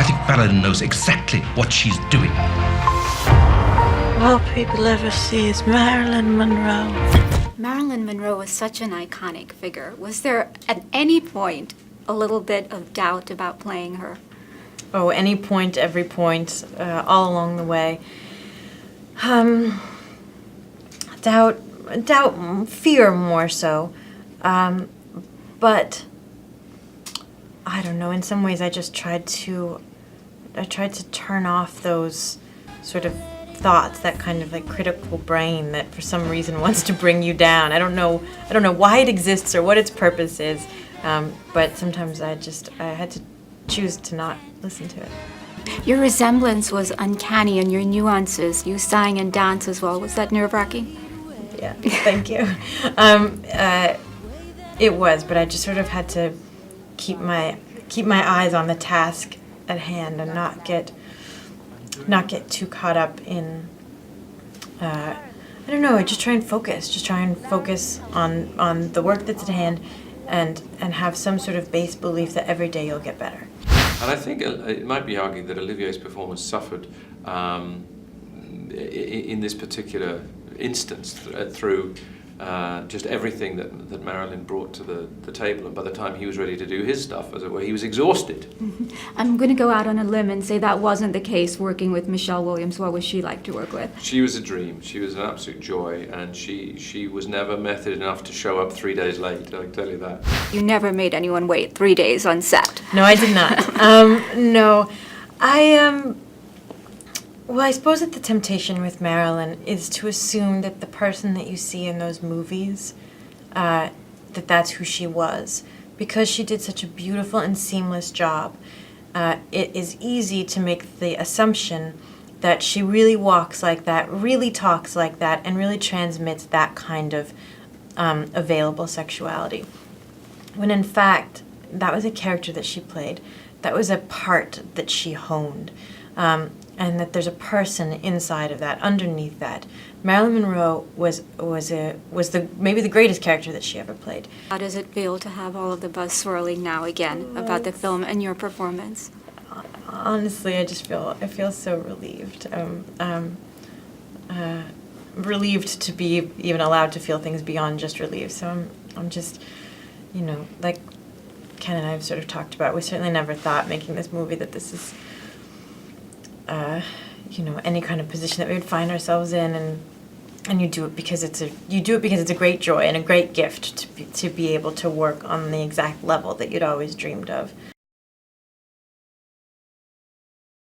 think Marilyn knows exactly what she's doing. All people ever see is Marilyn Monroe. Marilyn Monroe was such an iconic figure. Was there at any point a little bit of doubt about playing her? Oh, any point, every point, all along the way. Doubt, fear more so. But I don't know, in some ways I tried to turn off those sort of thoughts, that kind of like critical brain that for some reason wants to bring you down. I don't know why it exists or what its purpose is, but sometimes I had to choose to not listen to it. Your resemblance was uncanny, and your nuances. You sang and danced as well. Was that nerve-wracking? Yeah, thank you. It was, but I just sort of had to keep my eyes on the task at hand and not get too caught up in. I don't know. Just try and focus on the work that's at hand, and have some sort of base belief that every day you'll get better. And I think it might be argued that Olivier's performance suffered in this particular instance through just everything that Marilyn brought to the table, and by the time he was ready to do his stuff, as it were, he was exhausted. Mm-hmm. I'm going to go out on a limb and say that wasn't the case working with Michelle Williams. What was she like to work with? She was a dream. She was an absolute joy, and she was never method enough to show up 3 days late, I can tell you that. You never made anyone wait 3 days on set. No, I did not. No, Well, I suppose that the temptation with Marilyn is to assume that the person that you see in those movies, that's who she was. Because she did such a beautiful and seamless job, it is easy to make the assumption that she really walks like that, really talks like that, and really transmits that kind of available sexuality. When in fact, that was a character that she played. That was a part that she honed. And that there's a person inside of that, underneath that. Marilyn Monroe was maybe the greatest character that she ever played. How does it feel to have all of the buzz swirling now again about the film and your performance? Honestly, I feel so relieved. Relieved to be even allowed to feel things beyond just relief. So I'm just, like Ken and I have sort of talked about, we certainly never thought making this movie that this is any kind of position that we would find ourselves in, and you do it because it's a great joy and a great gift to be able to work on the exact level that you'd always dreamed of.